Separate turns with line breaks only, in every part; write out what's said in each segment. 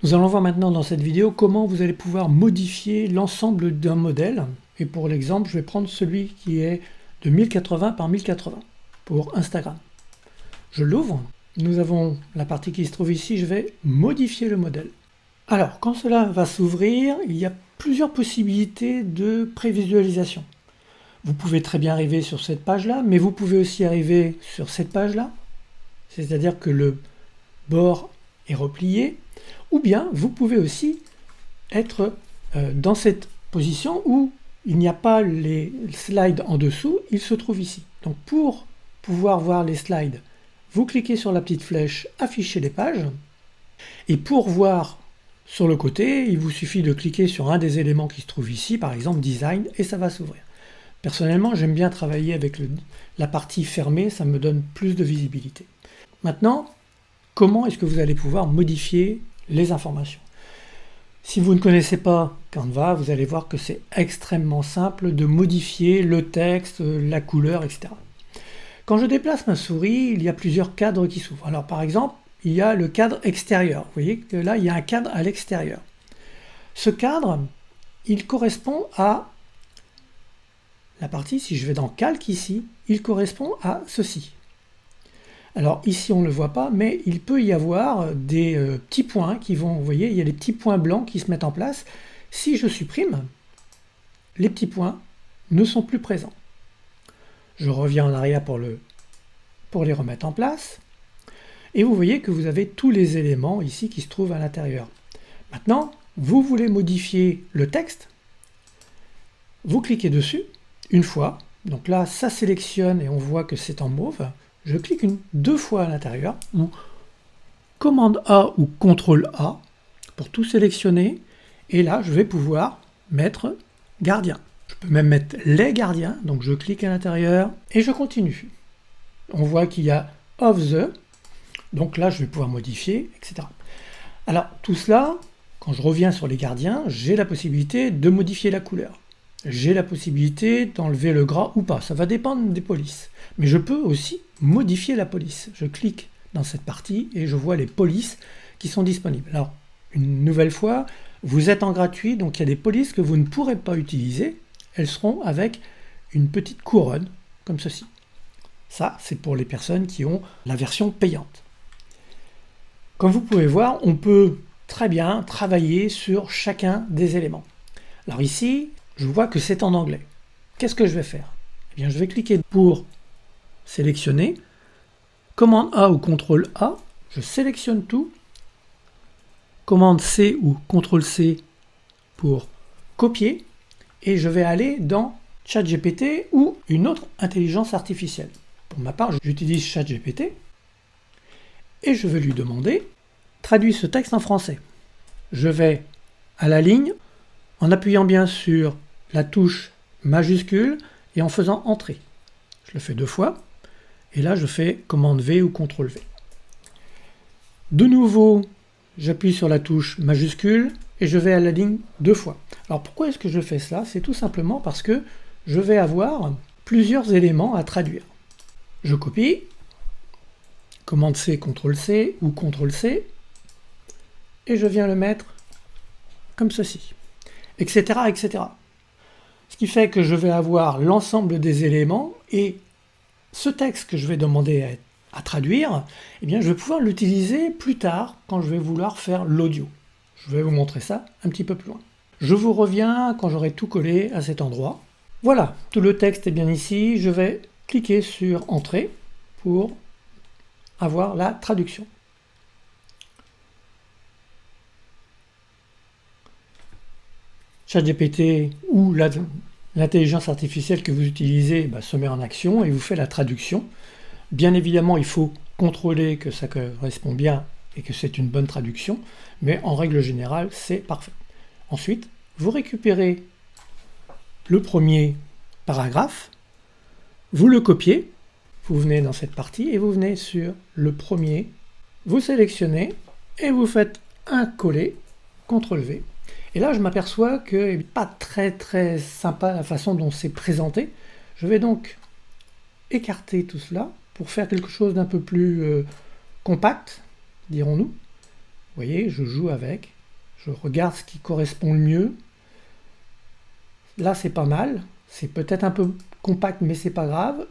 Nous allons voir maintenant dans cette vidéo comment vous allez pouvoir modifier l'ensemble d'un modèle. Et pour l'exemple, je vais prendre celui qui est de 1080 par 1080 pour Instagram. Je l'ouvre. Nous avons la partie qui se trouve ici. Je vais modifier le modèle. Alors, quand cela va s'ouvrir, il y a plusieurs possibilités de prévisualisation. Vous pouvez très bien arriver sur cette page-là, mais vous pouvez aussi arriver sur cette page-là. C'est-à-dire que le bord est replié. Ou bien, vous pouvez aussi être dans cette position où il n'y a pas les slides en dessous, ils se trouvent ici. Donc pour pouvoir voir les slides, vous cliquez sur la petite flèche « Afficher les pages ». Et pour voir sur le côté, il vous suffit de cliquer sur un des éléments qui se trouve ici, par exemple « Design », et ça va s'ouvrir. Personnellement, j'aime bien travailler avec la partie fermée, ça me donne plus de visibilité. Maintenant, comment est-ce que vous allez pouvoir modifier les informations? Si vous ne connaissez pas Canva, vous allez voir que c'est extrêmement simple de modifier le texte, la couleur, etc. Quand je déplace ma souris, il y a plusieurs cadres qui s'ouvrent. Alors par exemple, il y a le cadre extérieur. Vous voyez que là, il y a un cadre à l'extérieur. Ce cadre, il correspond à la partie, si je vais dans Calque ici, il correspond à ceci. Alors ici on ne le voit pas, mais il peut y avoir des petits points qui vont, vous voyez, il y a des petits points blancs qui se mettent en place. Si je supprime, les petits points ne sont plus présents. Je reviens en arrière pour les remettre en place. Et vous voyez que vous avez tous les éléments ici qui se trouvent à l'intérieur. Maintenant, vous voulez modifier le texte, vous cliquez dessus une fois. Donc là, ça sélectionne et on voit que c'est en mauve. Je clique deux fois à l'intérieur, ou commande A ou CTRL A pour tout sélectionner. Et là, je vais pouvoir mettre gardien. Je peux même mettre les gardiens. Donc je clique à l'intérieur et je continue. On voit qu'il y a of the. Donc là, je vais pouvoir modifier, etc. Alors tout cela, quand je reviens sur les gardiens, j'ai la possibilité de modifier la couleur. J'ai la possibilité d'enlever le gras ou pas. Ça va dépendre des polices. Mais je peux aussi modifier la police. Je clique dans cette partie et je vois les polices qui sont disponibles. Alors, une nouvelle fois, vous êtes en gratuit, donc il y a des polices que vous ne pourrez pas utiliser. Elles seront avec une petite couronne, comme ceci. Ça, c'est pour les personnes qui ont la version payante. Comme vous pouvez voir, on peut très bien travailler sur chacun des éléments. Alors ici, je vois que c'est en anglais. Qu'est-ce que je vais faire? Eh bien, je vais cliquer pour sélectionner. Commande A ou CTRL A, je sélectionne tout. Commande C ou CTRL C pour copier. Et je vais aller dans ChatGPT ou une autre intelligence artificielle. Pour ma part, j'utilise ChatGPT. Et je vais lui demander « Traduis ce texte en français ». Je vais à la ligne, en appuyant bien sur la touche majuscule et en faisant Entrée. Je le fais deux fois. Et là, je fais commande V ou CTRL V. De nouveau, j'appuie sur la touche majuscule et je vais à la ligne deux fois. Alors pourquoi est-ce que je fais ça? C'est tout simplement parce que je vais avoir plusieurs éléments à traduire. Je copie, commande C, CTRL C ou CTRL C, et je viens le mettre comme ceci, etc., etc. Ce qui fait que je vais avoir l'ensemble des éléments et ce texte que je vais demander à traduire, eh bien, je vais pouvoir l'utiliser plus tard quand je vais vouloir faire l'audio. Je vais vous montrer ça un petit peu plus loin. Je vous reviens quand j'aurai tout collé à cet endroit. Voilà, tout le texte est bien ici. Je vais cliquer sur Entrée pour avoir la traduction. ChatGPT ou l'intelligence artificielle que vous utilisez se met en action et vous fait la traduction. Bien évidemment, il faut contrôler que ça correspond bien et que c'est une bonne traduction, mais en règle générale, c'est parfait. Ensuite, vous récupérez le premier paragraphe, vous le copiez, vous venez dans cette partie et vous venez sur le premier, vous sélectionnez et vous faites un coller, CTRL V. Et là, je m'aperçois que n'est pas très sympa la façon dont c'est présenté. Je vais donc écarter tout cela pour faire quelque chose d'un peu plus compact, dirons-nous. voyez, je joue avec, je regarde ce qui correspond le mieux. Là, c'est pas mal, c'est peut-être un peu compact, mais c'est pas grave.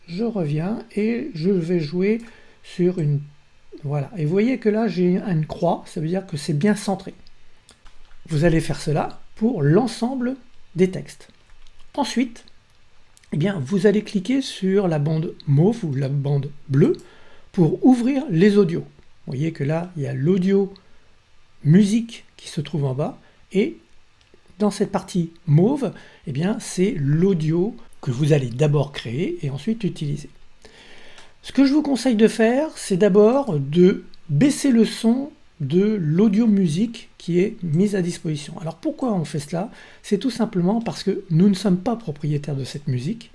Je reviens et je vais jouer sur une... Voilà, et vous voyez que là, j'ai une croix, ça veut dire que c'est bien centré. Vous allez faire cela pour l'ensemble des textes. Ensuite, eh bien, vous allez cliquer sur la bande mauve ou la bande bleue pour ouvrir les audios. Vous voyez que là, il y a l'audio musique qui se trouve en bas et dans cette partie mauve, eh bien, c'est l'audio que vous allez d'abord créer et ensuite utiliser. Ce que je vous conseille de faire, c'est d'abord de baisser le son de l'audio musique qui est mise à disposition. Alors pourquoi on fait cela? C'est tout simplement parce que nous ne sommes pas propriétaires de cette musique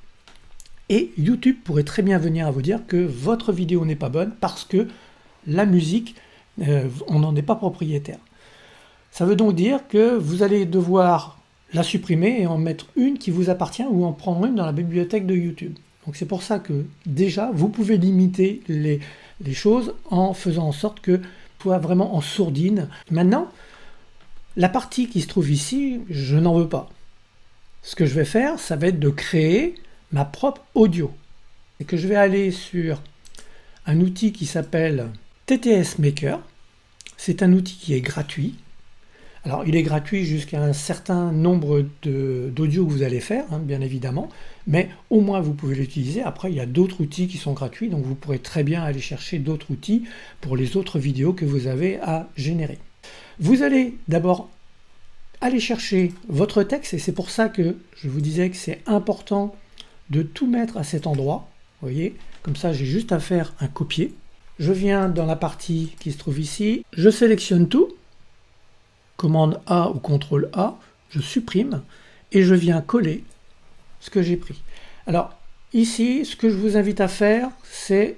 et YouTube pourrait très bien venir à vous dire que votre vidéo n'est pas bonne parce que la musique, on n'en est pas propriétaire. Ça veut donc dire que vous allez devoir la supprimer et en mettre une qui vous appartient ou en prendre une dans la bibliothèque de YouTube. Donc c'est pour ça que déjà vous pouvez limiter les choses en faisant en sorte que soit vraiment en sourdine. Maintenant, la partie qui se trouve ici, je n'en veux pas. Ce que je vais faire, ça va être de créer ma propre audio. Et que je vais aller sur un outil qui s'appelle TTS Maker. C'est un outil qui est gratuit. Alors, il est gratuit jusqu'à un certain nombre d'audios que vous allez faire, hein, bien évidemment, mais au moins vous pouvez l'utiliser. Après, il y a d'autres outils qui sont gratuits, donc vous pourrez très bien aller chercher d'autres outils pour les autres vidéos que vous avez à générer. Vous allez d'abord aller chercher votre texte, et c'est pour ça que je vous disais que c'est important de tout mettre à cet endroit. Vous voyez, comme ça, j'ai juste à faire un copier. Je viens dans la partie qui se trouve ici, je sélectionne tout. Commande A ou CTRL A, je supprime et je viens coller ce que j'ai pris. Alors ici, ce que je vous invite à faire, c'est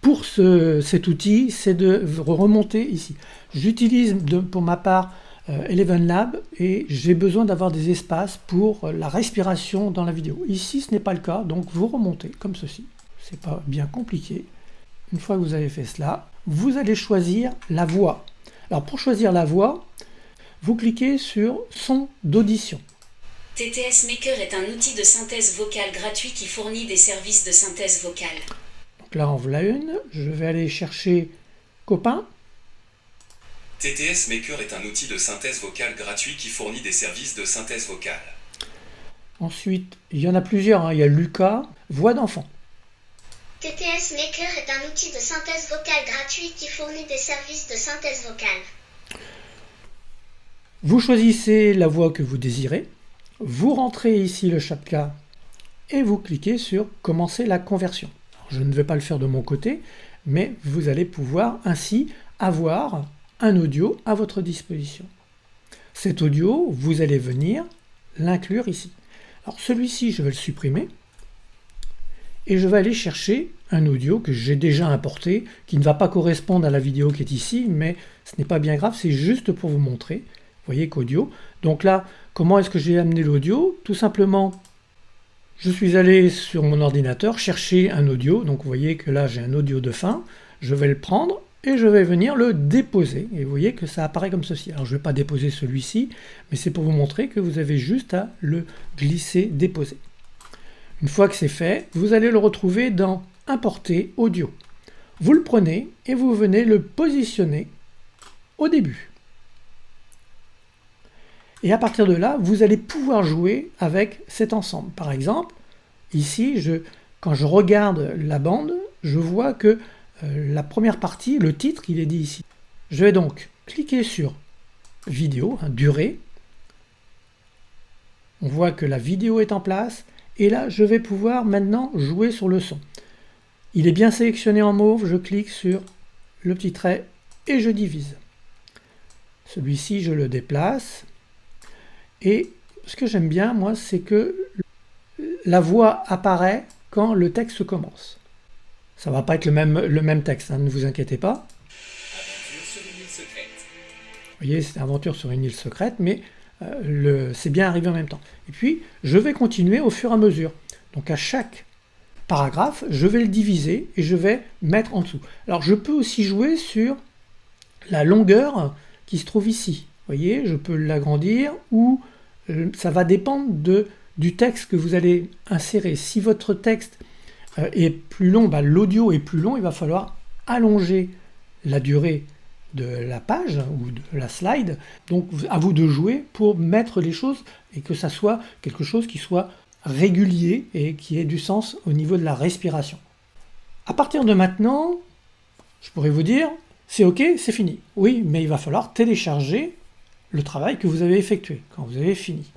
pour cet outil, c'est de remonter ici. J'utilise pour ma part ElevenLab et j'ai besoin d'avoir des espaces pour la respiration dans la vidéo. Ici, ce n'est pas le cas, donc vous remontez comme ceci. C'est pas bien compliqué. Une fois que vous avez fait cela, vous allez choisir la voix. Alors pour choisir la voix, vous cliquez sur son d'audition.
TTS Maker est un outil de synthèse vocale gratuit qui fournit des services de synthèse vocale.
Donc là, en voilà une. Je vais aller chercher copain.
TTS Maker est un outil de synthèse vocale gratuit qui fournit des services de synthèse vocale.
Ensuite, il y en a plusieurs. Hein. Il y a Lucas, voix d'enfant.
TTS Maker est un outil de synthèse vocale gratuit qui fournit des services de synthèse vocale.
Vous choisissez la voix que vous désirez, vous rentrez ici le CAPTCHA et vous cliquez sur « Commencer la conversion ». Je ne vais pas le faire de mon côté, mais vous allez pouvoir ainsi avoir un audio à votre disposition. Cet audio, vous allez venir l'inclure ici. Alors celui-ci, je vais le supprimer. Et je vais aller chercher un audio que j'ai déjà importé, qui ne va pas correspondre à la vidéo qui est ici, mais ce n'est pas bien grave, c'est juste pour vous montrer. Vous voyez qu'audio. Donc là, comment est-ce que j'ai amené l'audio? Tout simplement, je suis allé sur mon ordinateur chercher un audio. Donc vous voyez que là, j'ai un audio de fin. Je vais le prendre et je vais venir le déposer. Et vous voyez que ça apparaît comme ceci. Alors je ne vais pas déposer celui-ci, mais c'est pour vous montrer que vous avez juste à le glisser, déposer. Une fois que c'est fait, vous allez le retrouver dans Importer audio. Vous le prenez et vous venez le positionner au début. Et à partir de là, vous allez pouvoir jouer avec cet ensemble. Par exemple, ici, quand je regarde la bande, je vois que la première partie, le titre, il est dit ici. Je vais donc cliquer sur Vidéo, durée. On voit que la vidéo est en place. Et là, je vais pouvoir maintenant jouer sur le son. Il est bien sélectionné en mauve, je clique sur le petit trait et je divise. Celui-ci, je le déplace. Et ce que j'aime bien, moi, c'est que la voix apparaît quand le texte commence. Ça ne va pas être le même texte, hein, ne vous inquiétez pas.
Aventure sur une île secrète.
Vous voyez, c'est Aventure sur une île secrète, mais c'est bien arrivé en même temps. Et puis, je vais continuer au fur et à mesure. Donc à chaque paragraphe, je vais le diviser et je vais mettre en dessous. Alors je peux aussi jouer sur la longueur qui se trouve ici. Vous voyez, je peux l'agrandir ou ça va dépendre du texte que vous allez insérer. Si votre texte est plus long, l'audio est plus long, il va falloir allonger la durée de la page ou de la slide. Donc à vous de jouer pour mettre les choses et que ça soit quelque chose qui soit régulier et qui ait du sens au niveau de la respiration. À partir de maintenant, je pourrais vous dire, c'est OK, c'est fini. Oui, mais il va falloir télécharger le travail que vous avez effectué quand vous avez fini.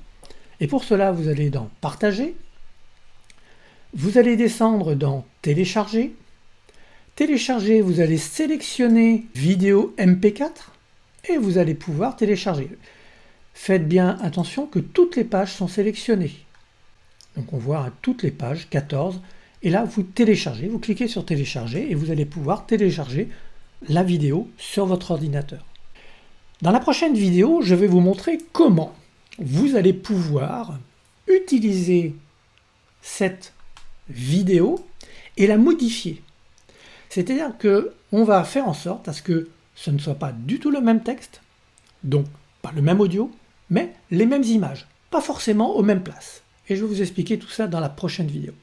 Et pour cela, vous allez dans Partager, vous allez descendre dans Télécharger. Télécharger, vous allez sélectionner Vidéo MP4 et vous allez pouvoir télécharger. Faites bien attention que toutes les pages sont sélectionnées. Donc on voit toutes les pages, 14, et là vous téléchargez, vous cliquez sur Télécharger et vous allez pouvoir télécharger la vidéo sur votre ordinateur. Dans la prochaine vidéo, je vais vous montrer comment vous allez pouvoir utiliser cette vidéo et la modifier. C'est-à-dire qu'on va faire en sorte à ce que ce ne soit pas du tout le même texte, donc pas le même audio, mais les mêmes images, pas forcément aux mêmes places. Et je vais vous expliquer tout ça dans la prochaine vidéo.